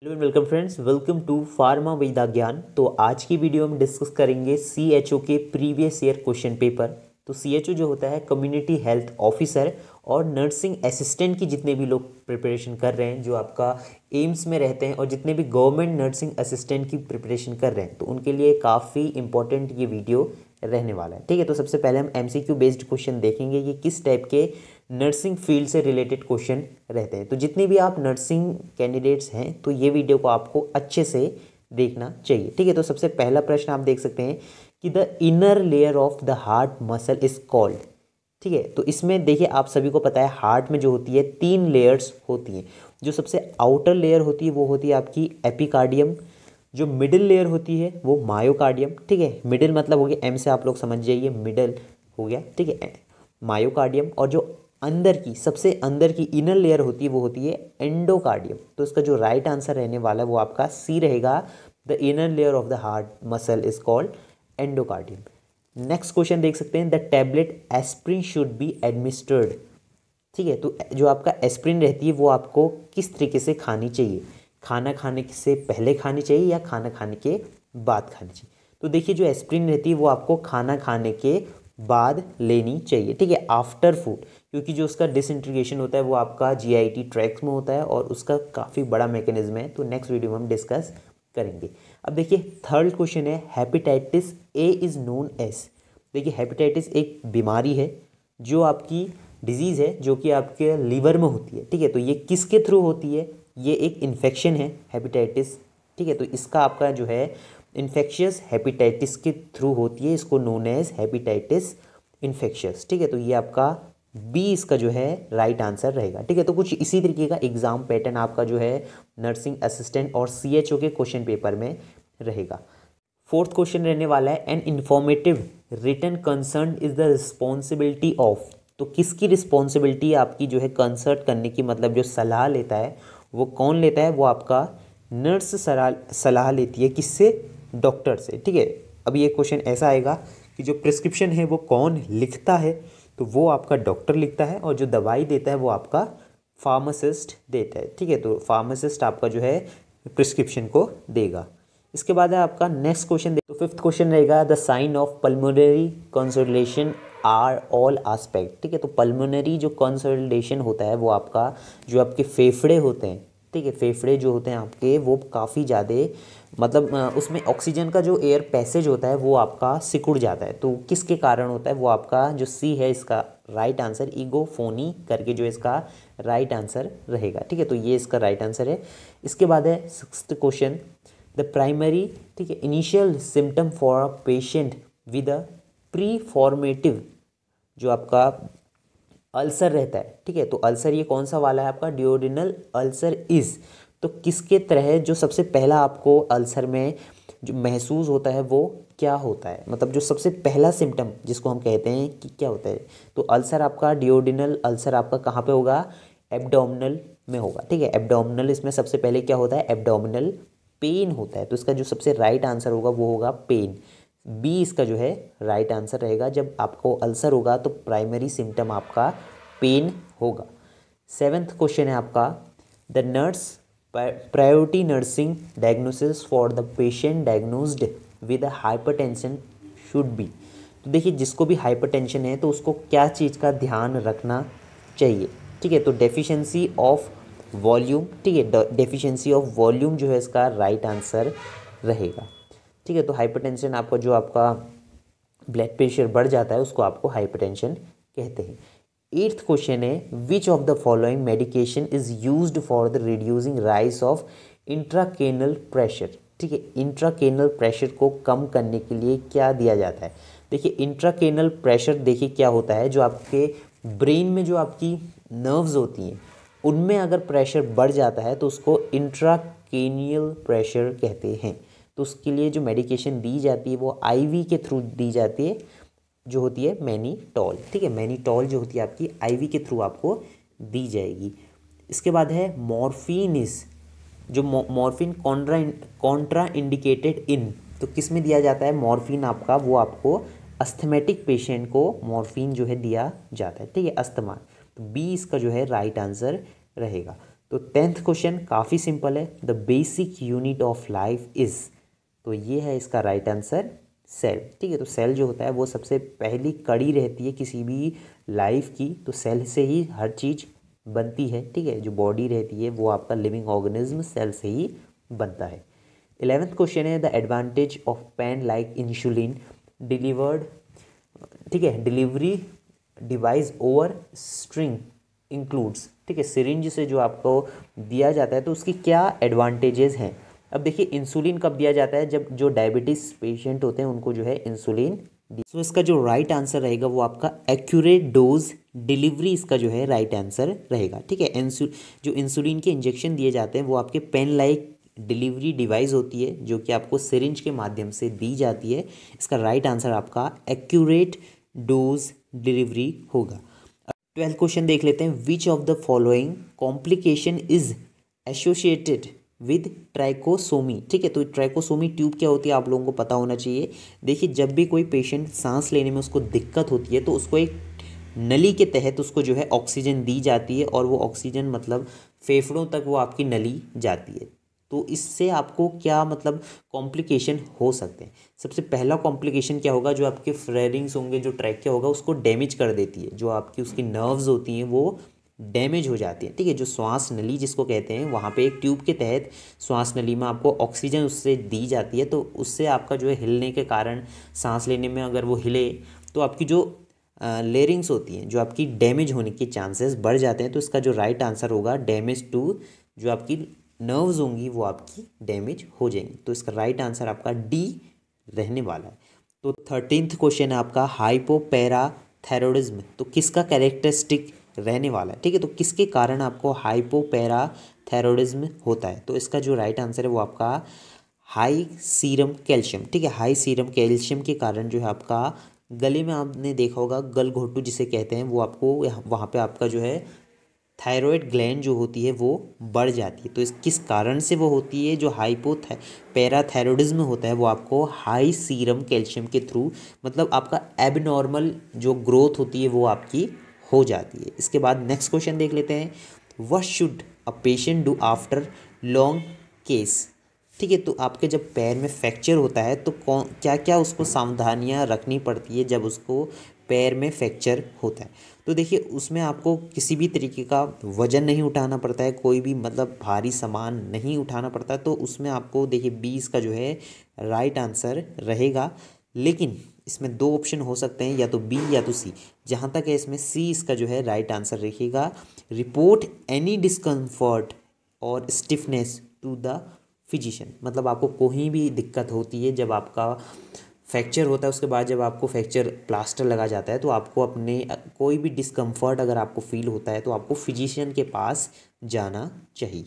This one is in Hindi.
Hello and welcome friends, welcome to pharma Veda Gyan. तो आज की वीडियो में डिस्कस करेंगे सीएचओ के प्रीवियस ईयर क्वेश्चन पेपर। तो सीएचओ जो होता है कम्युनिटी हेल्थ ऑफिसर और नर्सिंग असिस्टेंट की जितने भी लोग प्रिपरेशन कर रहे हैं, जो आपका एम्स में रहते हैं और जितने भी गवर्नमेंट नर्सिंग असिस्टेंट की प्रिपरेशन कर रहे हैं, तो उनके लिए काफ़ी इंपॉर्टेंट ये वीडियो रहने वाला है। ठीक है, तो सबसे पहले हम एमसीक्यू बेस्ड क्वेश्चन देखेंगे कि किस टाइप के नर्सिंग फील्ड से रिलेटेड क्वेश्चन रहते हैं। तो जितने भी आप नर्सिंग कैंडिडेट्स हैं तो ये वीडियो को आपको अच्छे से देखना चाहिए। ठीक है, तो सबसे पहला प्रश्न आप देख सकते हैं कि the inner layer of the heart muscle is called. ठीक है, तो इसमें देखिए आप सभी को पता है हार्ट में जो होती है 3 लेयर्स होती हैं। जो सबसे आउटर लेयर होती है वो होती है आपकी एपिकार्डियम। जो मिडिल लेयर होती है वो मायोकार्डियम। ठीक है, मिडिल मतलब हो गया, एम से आप लोग समझ जाइए, मिडल हो गया। ठीक है, मायोकार्डियम। और जो अंदर की सबसे अंदर की इनर लेयर होती है वो होती है एंडोकार्डियम। तो इसका जो राइट आंसर रहने वाला है वो आपका सी रहेगा। The inner layer of the heart muscle is called endocardium. Next question देख सकते हैं, the tablet aspirin should be administered. ठीक है, तो जो आपका एस्प्रिन रहती है वो आपको किस तरीके से खानी चाहिए? खाना खाने से पहले खानी चाहिए या खाना खाने के बाद खानी चाहिए? तो देखिए जो एस्प्रिन रहती है वो आपको खाना खाने के बाद लेनी चाहिए। ठीक है, आफ्टर फूड, क्योंकि जो उसका डिसइंटीग्रेशन होता है वो आपका जीआईटी ट्रैक्ट में होता है और उसका काफ़ी बड़ा मैकेनिज्म है। तो नेक्स्ट वीडियो में हम डिस्कस करेंगे। अब देखिए थर्ड क्वेश्चन है, hepatitis A is known as. देखिए हेपेटाइटिस एक बीमारी है जो आपकी डिजीज़ है जो कि आपके लीवर में होती है। ठीक है, तो ये किसके थ्रू होती है? ये एक इन्फेक्शन है हेपेटाइटिस। ठीक है, तो इसका आपका जो है इन्फेक्शियस हेपेटाइटिस के थ्रू होती है, इसको नोन एज हेपेटाइटिस इन्फेक्शियस। ठीक है, तो ये आपका बी इसका जो है राइट आंसर रहेगा। ठीक है, तो कुछ इसी तरीके का एग्जाम पैटर्न आपका जो है नर्सिंग असिस्टेंट और सीएचओ के क्वेश्चन पेपर में रहेगा। फोर्थ क्वेश्चन रहने वाला है, an informative written concern is the responsibility of. तो किसकी रिस्पॉन्सिबिलिटी आपकी जो है कंसल्ट करने की, मतलब जो सलाह लेता है वो कौन लेता है? वो आपका नर्स सलाह लेती है। किससे? डॉक्टर से। ठीक है, अब ये क्वेश्चन ऐसा आएगा कि जो प्रिस्क्रिप्शन है वो कौन लिखता है? तो वो आपका डॉक्टर लिखता है और जो दवाई देता है वो आपका फार्मासिस्ट देता है। ठीक है, तो फार्मासिस्ट आपका जो है प्रिस्क्रिप्शन को देगा। इसके बाद है आपका नेक्स्ट क्वेश्चन। तो फिफ्थ क्वेश्चन रहेगा, the sign of pulmonary consolidation are all aspect. ठीक है, तो पल्मोनरी जो कंसोलिडेशन होता है वो आपका जो आपके फेफड़े होते हैं। ठीक है, फेफड़े जो होते हैं आपके वो काफ़ी ज़्यादा, मतलब उसमें ऑक्सीजन का जो एयर पैसेज होता है वो आपका सिकुड़ जाता है। तो किसके कारण होता है? वो आपका जो सी है इसका राइट आंसर ईगोफोनी करके जो इसका राइट आंसर रहेगा। ठीक है, तो ये इसका राइट आंसर है। इसके बाद है सिक्स्थ क्वेश्चन, द प्राइमरी, ठीक है, initial symptom for a patient with a pre formative जो आपका अल्सर रहता है। ठीक है, तो अल्सर ये कौन सा वाला है आपका? Duodenal ulcer is. तो किसके तरह जो सबसे पहला आपको अल्सर में जो महसूस होता है वो क्या होता है? मतलब जो सबसे पहला सिम्टम जिसको हम कहते हैं कि क्या होता है? तो अल्सर आपका डिओडिनल अल्सर आपका कहाँ पे होगा? एब्डोमिनल में होगा। ठीक है, एब्डोमिनल, इसमें सबसे पहले क्या होता है? एब्डोमिनल पेन होता है। तो इसका जो सबसे राइट आंसर होगा वो होगा पेन। बी इसका जो है राइट आंसर रहेगा। जब आपको अल्सर होगा तो प्राइमरी सिम्टम आपका पेन होगा। सेवेंथ क्वेश्चन है आपका, the nurse priority nursing diagnosis for the patient diagnosed with hypertension should be. तो देखिए जिसको भी हाइपरटेंशन है तो उसको क्या चीज़ का ध्यान रखना चाहिए? ठीक है, तो डेफिशिएंसी ऑफ वॉल्यूम। ठीक है, डेफिशिएंसी ऑफ वॉल्यूम जो है इसका राइट आंसर रहेगा। ठीक है, तो हाइपरटेंशन आपका जो आपका ब्लड प्रेशर बढ़ जाता है उसको आपको हाइपरटेंशन कहते हैं। एट्थ क्वेश्चन है, which of the following medication is used for the reducing rise of intracranial pressure. ठीक है, इंट्राकेनल प्रेशर को कम करने के लिए क्या दिया जाता है? देखिए इंट्राकेनल प्रेशर, देखिए क्या होता है, जो आपके ब्रेन में जो आपकी नर्व्स होती हैं उनमें अगर प्रेशर बढ़ जाता है तो उसको इंट्राकेनियल प्रेशर कहते हैं। तो उसके लिए जो मेडिकेशन दी जाती है वो आईवी के थ्रू दी जाती है, जो होती है मैनीटॉल। ठीक है, मैनीटॉल जो होती है आपकी आईवी के थ्रू आपको दी जाएगी। इसके बाद है मॉर्फिन इज, जो मॉर्फिन कॉन्ट्रा इंडिकेटेड इन। तो किस में दिया जाता है मॉर्फिन आपका? वो आपको अस्थमेटिक पेशेंट को मॉर्फिन जो है दिया जाता है। ठीक है, अस्थमा। तो बी इसका जो है राइट आंसर रहेगा। तो 10th क्वेश्चन काफ़ी सिंपल है, the basic unit of life is, तो ये है इसका राइट आंसर सेल। ठीक है, तो सेल जो होता है वो सबसे पहली कड़ी रहती है किसी भी लाइफ की, तो सेल से ही हर चीज़ बनती है। ठीक है, जो बॉडी रहती है वो आपका लिविंग ऑर्गेनिज्म सेल से ही बनता है। 11th क्वेश्चन है, the advantage of pen like insulin delivered, ठीक है, delivery device over string includes. ठीक है, सिरिंज से जो आपको दिया जाता है तो उसकी क्या एडवांटेजेस हैं। अब देखिए इंसुलिन कब दिया जाता है, जब जो डायबिटीज़ पेशेंट होते हैं उनको जो है इंसुलिन। तो इसका जो राइट आंसर रहेगा वो आपका एक्यूरेट डोज डिलीवरी, इसका जो है राइट आंसर रहेगा। ठीक है, जो इंसुलिन के इंजेक्शन दिए जाते हैं वो आपके पेन लाइक डिलीवरी डिवाइस होती है जो कि आपको सिरिंज के माध्यम से दी जाती है। इसका राइट आंसर आपका एक्यूरेट डोज डिलीवरी होगा। 12th क्वेश्चन देख लेते हैं, which of the following complication is associated with trisomy. ठीक है, तो ट्राइकोसोमी ट्यूब क्या होती है आप लोगों को पता होना चाहिए। देखिए जब भी कोई पेशेंट सांस लेने में उसको दिक्कत होती है तो उसको एक नली के तहत उसको जो है ऑक्सीजन दी जाती है, और वो ऑक्सीजन मतलब फेफड़ों तक वो आपकी नली जाती है। तो इससे आपको क्या मतलब कॉम्प्लिकेशन हो सकते हैं। सबसे पहला कॉम्प्लिकेशन क्या होगा, जो आपके फ्रेरिंग्स होंगे, जो ट्रैकिया होगा उसको डैमेज कर देती है, जो आपकी उसकी नर्व्स होती हैं वो डैमेज हो जाती है। ठीक है, जो श्वास नली जिसको कहते हैं, वहाँ पे एक ट्यूब के तहत श्वास नली में आपको ऑक्सीजन उससे दी जाती है, तो उससे आपका जो है हिलने के कारण सांस लेने में अगर वो हिले तो आपकी जो लेरिंग्स होती हैं जो आपकी डैमेज होने के चांसेस बढ़ जाते हैं। तो इसका जो राइट आंसर होगा डैमेज टू, जो आपकी नर्व्स होंगी वो आपकी डैमेज हो जाएंगी। तो इसका राइट आंसर आपका डी रहने वाला है। तो 13th क्वेश्चन है आपका हाइपोपैराथायरॉयडिज्म, तो किसका कैरेक्टरिस्टिक रहने वाला है। ठीक है, तो किसके कारण आपको हाइपोपैराथायरॉयडिज्म होता है। तो इसका जो राइट आंसर है वो आपका हाई सीरम कैल्शियम। ठीक है, हाई सीरम कैल्शियम के कारण जो है आपका गले में आपने देखा होगा गलघोटू जिसे कहते हैं, वो आपको वहाँ पे आपका जो है थायराइड ग्लैंड जो होती है वो बढ़ जाती है। तो इस किस कारण से वो होती है, जो पैराथायरॉयडिज्म होता है वो आपको हाई सीरम कैल्शियम के थ्रू, मतलब आपका एबनॉर्मल जो ग्रोथ होती है वो आपकी हो जाती है। इसके बाद नेक्स्ट क्वेश्चन देख लेते हैं, what should a patient do after long case. ठीक है, तो आपके जब पैर में फ्रैक्चर होता है तो कौन क्या क्या उसको सावधानियां रखनी पड़ती है जब उसको पैर में फ्रैक्चर होता है। तो देखिए उसमें आपको किसी भी तरीके का वजन नहीं उठाना पड़ता है, कोई भी मतलब भारी सामान नहीं उठाना पड़ता है। तो उसमें आपको देखिए 20 का जो है राइट आंसर रहेगा। लेकिन इसमें दो ऑप्शन हो सकते हैं, या तो बी या तो सी। जहाँ तक है इसमें सी इसका जो है राइट आंसर रहेगा। रिपोर्ट एनी डिस्कम्फर्ट और स्टिफनेस टू द फिजिशियन, मतलब आपको कोई भी दिक्कत होती है जब आपका फ्रैक्चर होता है, उसके बाद जब आपको फ्रैक्चर प्लास्टर लगा जाता है तो आपको अपने कोई भी डिस्कम्फर्ट अगर आपको फील होता है तो आपको फिजिशियन के पास जाना चाहिए।